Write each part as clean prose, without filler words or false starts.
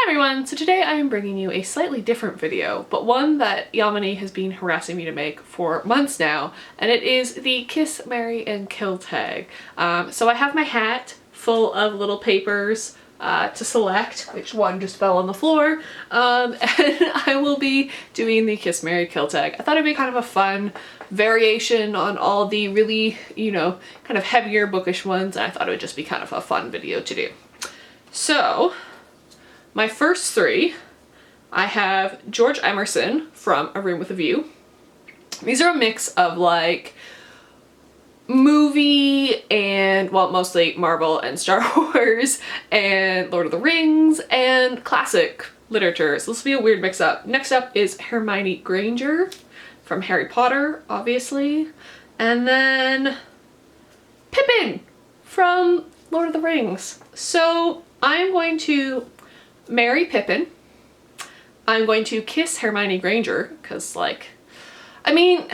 everyone! So today I am bringing you a slightly different video, but one that Yamini has been harassing me to make for months now, and it is the Kiss, Marry, and Kill tag. So I have my hat full of little papers to select which one just fell on the floor, and I will be doing the Kiss, Marry, Kill tag. I thought it'd be kind of a fun variation on all the really, kind of heavier bookish ones, and I thought it would just be kind of a fun video to do. So, my first three, I have George Emerson from A Room with a View. These are a mix of like movie and, well, mostly Marvel and Star Wars and Lord of the Rings and classic literature. So this will be a weird mix up. Next up is Hermione Granger from Harry Potter, obviously. And then Pippen from Lord of the Rings. So I'm going to marry Pippen. I'm going to kiss Hermione Granger because, like, I mean,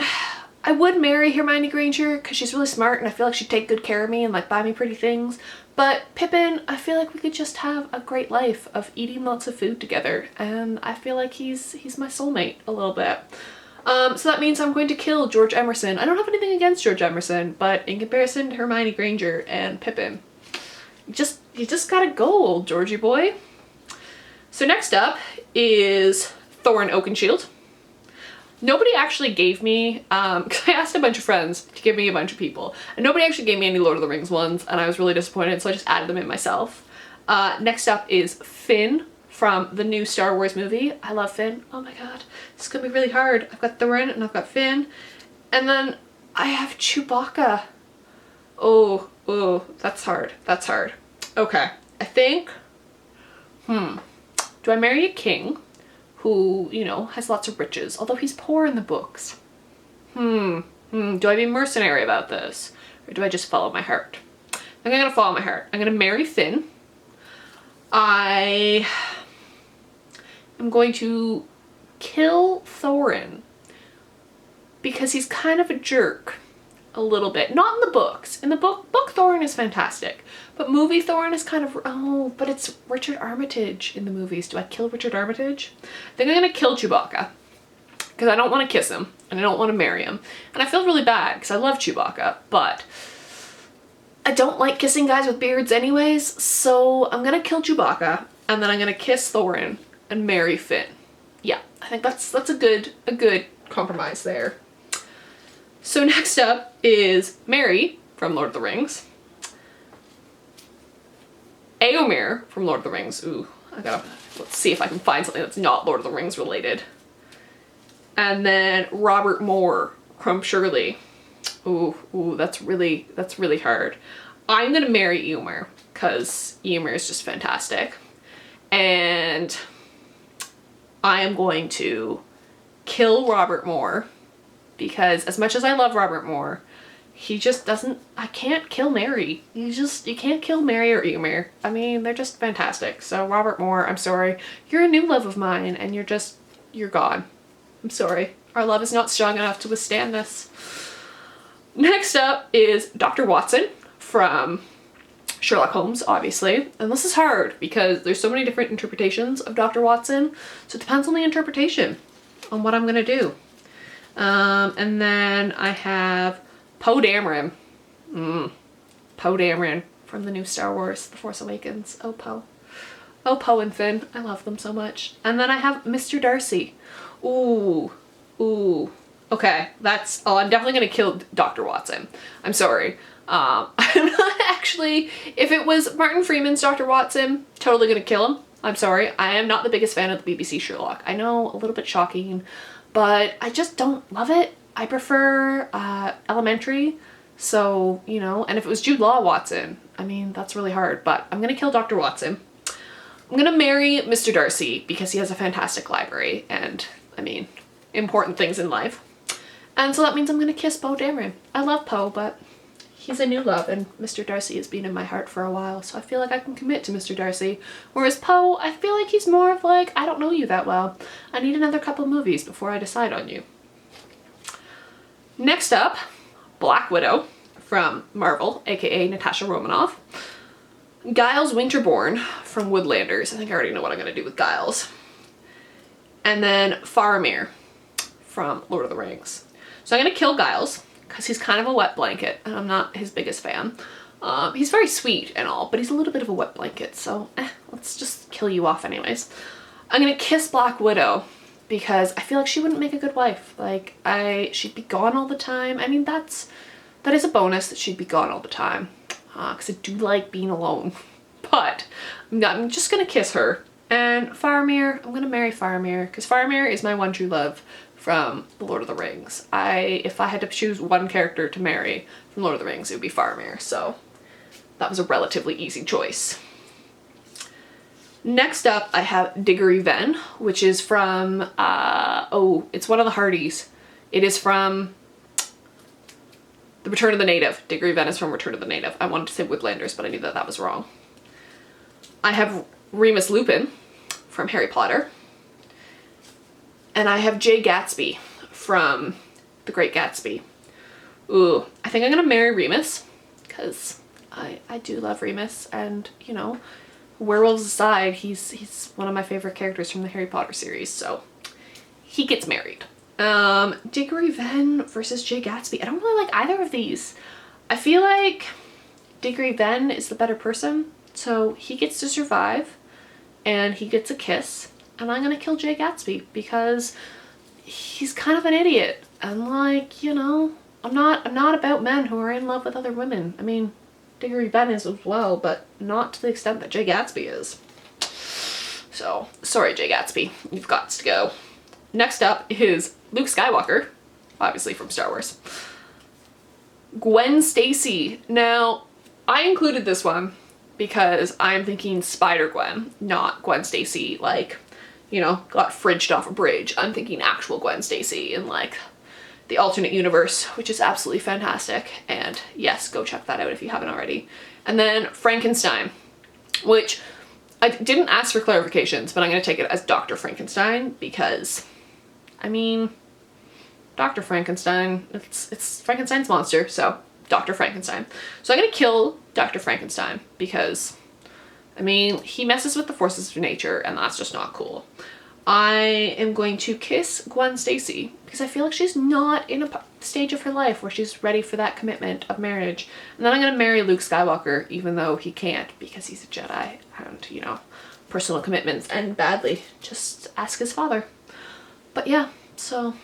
I would marry Hermione Granger because she's really smart and I feel like she'd take good care of me and like buy me pretty things. But Pippen, I feel like we could just have a great life of eating lots of food together, and I feel like he's my soulmate a little bit. So that means I'm going to kill George Emerson. I don't have anything against George Emerson, but in comparison to Hermione Granger and Pippen, you just gotta go, old Georgie boy. So next up is Thorin Oakenshield. Nobody actually gave me, because I asked a bunch of friends to give me a bunch of people, and nobody actually gave me any Lord of the Rings ones, and I was really disappointed, so I just added them in myself. Next up is Finn from the new Star Wars movie. I love Finn. Oh my god, this is gonna be really hard. I've got Thorin and I've got Finn, and then I have Chewbacca. Oh, that's hard. That's hard. Okay, I think, do I marry a king who, has lots of riches, although he's poor in the books? Do I be mercenary about this? Or do I just follow my heart? I think I'm gonna follow my heart. I'm gonna marry Finn. I am going to kill Thorin because he's kind of a jerk. A little bit. Not in the books. In the book Thorin is fantastic. But movie Thorin is kind of, but it's Richard Armitage in the movies. Do I kill Richard Armitage? I think I'm gonna kill Chewbacca. Because I don't want to kiss him. And I don't want to marry him. And I feel really bad because I love Chewbacca. But I don't like kissing guys with beards anyways. So I'm gonna kill Chewbacca. And then I'm gonna kiss Thorin and marry Finn. Yeah, I think that's a good compromise there. So next up is Mary from Lord of the Rings. Éomer from Lord of the Rings. Ooh, let's see if I can find something that's not Lord of the Rings related. And then Robert Moore from Shirley. Ooh, that's really hard. I'm gonna marry Éomer because Éomer is just fantastic. And I am going to kill Robert Moore because as much as I love Robert Moore, he just doesn't, I can't kill Mary. You can't kill Mary or Éomer. I mean, they're just fantastic. So Robert Moore, I'm sorry. You're a new love of mine and you're gone. I'm sorry. Our love is not strong enough to withstand this. Next up is Dr. Watson from Sherlock Holmes, obviously. And this is hard because there's so many different interpretations of Dr. Watson. So it depends on the interpretation on what I'm gonna do. And then I have Poe Dameron. Poe Dameron from the new Star Wars, The Force Awakens. Oh, Poe. Oh, Poe and Finn. I love them so much. And then I have Mr. Darcy. Ooh. Okay, I'm definitely gonna kill Dr. Watson. I'm sorry. I'm not actually, if it was Martin Freeman's Dr. Watson, totally gonna kill him. I'm sorry. I am not the biggest fan of the BBC Sherlock. I know, a little bit shocking, but I just don't love it. I prefer Elementary, so, and if it was Jude Law Watson, I mean, that's really hard, but I'm gonna kill Dr. Watson. I'm gonna marry Mr. Darcy because he has a fantastic library and, I mean, important things in life. And so that means I'm gonna kiss Poe Dameron. I love Poe, but he's a new love and Mr. Darcy has been in my heart for a while, so I feel like I can commit to Mr. Darcy. Whereas Poe, I feel like he's more of like, I don't know you that well. I need another couple movies before I decide on you. Next up, Black Widow from Marvel, aka Natasha Romanoff. Giles Winterborn from Woodlanders. I think I already know what I'm going to do with Giles. And then Faramir from Lord of the Rings. So I'm going to kill Giles because he's kind of a wet blanket and I'm not his biggest fan. He's very sweet and all, but he's a little bit of a wet blanket, so let's just kill you off anyways. I'm going to kiss Black Widow because I feel like she wouldn't make a good wife. Like, she'd be gone all the time. I mean, that is a bonus that she'd be gone all the time because I do like being alone. But I'm just going to kiss her. And Faramir, I'm going to marry Faramir because Faramir is my one true love from The Lord of the Rings. If I had to choose one character to marry from Lord of the Rings, it would be Faramir. So that was a relatively easy choice. Next up, I have Diggory Ven, which is from, it's one of the Hardys. It is from The Return of the Native. Diggory Ven is from Return of the Native. I wanted to say Woodlanders, but I knew that that was wrong. I have Remus Lupin from Harry Potter. And I have Jay Gatsby from The Great Gatsby. Ooh, I think I'm gonna marry Remus because I do love Remus, and you know, werewolves aside, he's one of my favorite characters from the Harry Potter series, so he gets married. Diggory Ven versus Jay Gatsby. I don't really like either of these. I feel like Diggory Ven is the better person, so he gets to survive and he gets a kiss, and I'm gonna kill Jay Gatsby because he's kind of an idiot. And like, you know, I'm not about men who are in love with other women. I mean, Diggory Ven is as well, but not to the extent that Jay Gatsby is. So, sorry Jay Gatsby, you've got to go. Next up is Luke Skywalker, obviously from Star Wars. Gwen Stacy. Now, I included this one because I'm thinking Spider-Gwen, not Gwen Stacy, like, you know, got fridged off a bridge. I'm thinking actual Gwen Stacy in like the alternate universe, which is absolutely fantastic. And yes, go check that out if you haven't already. And then Frankenstein, which I didn't ask for clarifications, but I'm going to take it as Dr. Frankenstein because, I mean, Dr. Frankenstein, it's Frankenstein's monster, so Dr. Frankenstein. So I'm going to kill Dr. Frankenstein because, I mean, he messes with the forces of nature and that's just not cool. I am going to kiss Gwen Stacy because I feel like she's not in a stage of her life where she's ready for that commitment of marriage. And then I'm going to marry Luke Skywalker even though he can't because he's a Jedi and, you know, personal commitments end badly. Just ask his father. But yeah, so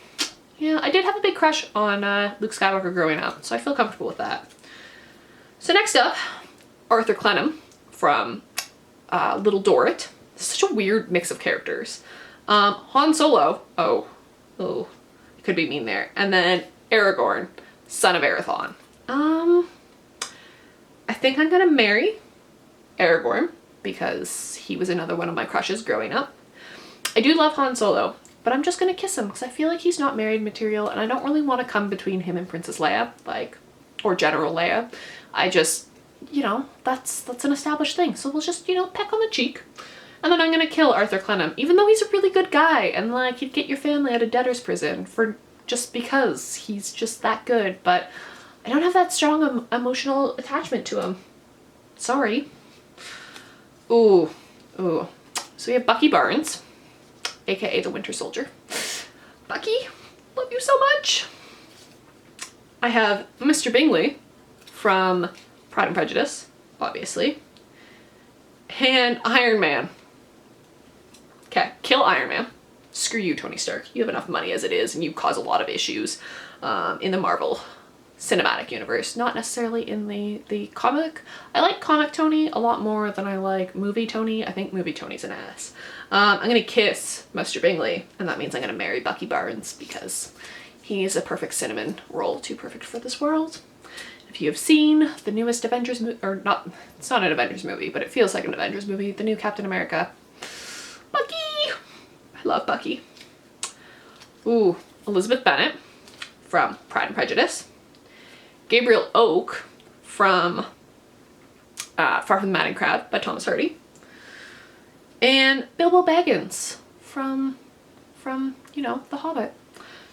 yeah, I did have a big crush on Luke Skywalker growing up, so I feel comfortable with that. So next up, Arthur Clenham from Little Dorrit. Such a weird mix of characters. Han Solo, could be mean there. And then Aragorn, son of Arathon. I think I'm gonna marry Aragorn because he was another one of my crushes growing up. I do love Han Solo, but I'm just gonna kiss him because I feel like he's not married material and I don't really want to come between him and Princess Leia, like, or General Leia. I just, you know, that's an established thing. So we'll just, you know, peck on the cheek. And then I'm gonna kill Arthur Clenham, even though he's a really good guy and like he'd get your family out of debtor's prison for just because he's just that good, but I don't have that strong emotional attachment to him. Sorry. Ooh. So we have Bucky Barnes, aka the Winter Soldier. Bucky, love you so much. I have Mr. Bingley from Pride and Prejudice, obviously. And Iron Man. Okay, kill Iron Man. Screw you, Tony Stark. You have enough money as it is, and you cause a lot of issues in the Marvel cinematic universe. Not necessarily in the comic. I like comic Tony a lot more than I like movie Tony. I think movie Tony's an ass. I'm gonna kiss Mr. Bingley, and that means I'm gonna marry Bucky Barnes because he's a perfect cinnamon roll, too perfect for this world. If you have seen the newest Avengers movie, or not, it's not an Avengers movie, but it feels like an Avengers movie, the new Captain America. Bucky! I love Bucky. Ooh, Elizabeth Bennett from Pride and Prejudice. Gabriel Oak from Far From the Madding Crowd by Thomas Hardy. And Bilbo Baggins from, you know, The Hobbit.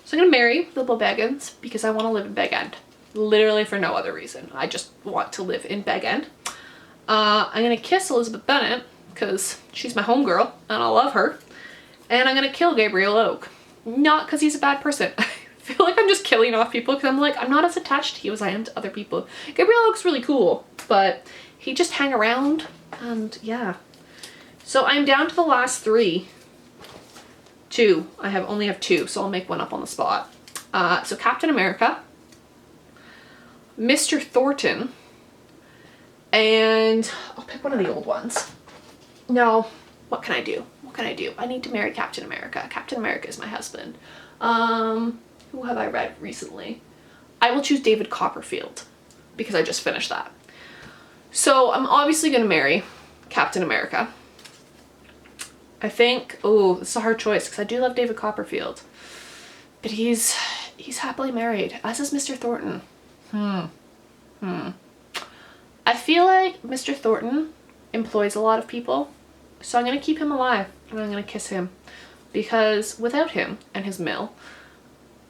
So I'm gonna marry Bilbo Baggins because I want to live in Bag End. Literally for no other reason. I just want to live in Bag End. I'm gonna kiss Elizabeth Bennett because she's my homegirl and I love her. And I'm gonna kill Gabriel Oak. Not because he's a bad person. I feel like I'm just killing off people because I'm like, I'm not as attached to you as I am to other people. Gabriel Oak's really cool, but he just hang around and yeah. So I'm down to the last 3. 2. I only have 2, so I'll make one up on the spot. So Captain America, Mr. Thornton, and I'll pick one of the old ones. No, what can I do? What can I do? I need to marry Captain America. Captain America is my husband. Who have I read recently? I will choose David Copperfield because I just finished that. So I'm obviously going to marry Captain America. I think, oh, it's a hard choice because I do love David Copperfield. But he's happily married, as is Mr. Thornton. I feel like Mr. Thornton employs a lot of people, so I'm going to keep him alive and I'm going to kiss him. Because without him and his mill,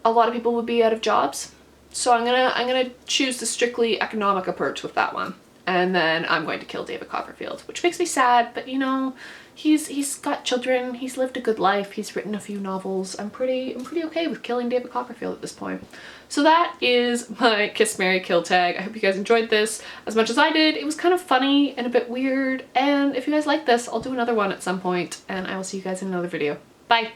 a lot of people would be out of jobs. So I'm gonna choose the strictly economic approach with that one. And then I'm going to kill David Copperfield, which makes me sad, but you know, he's got children, he's lived a good life, he's written a few novels. I'm pretty okay with killing David Copperfield at this point. So that is my Kiss, Marry, Kill tag. I hope you guys enjoyed this as much as I did. It was kind of funny and a bit weird, and if you guys like this, I'll do another one at some point, and I will see you guys in another video. Bye!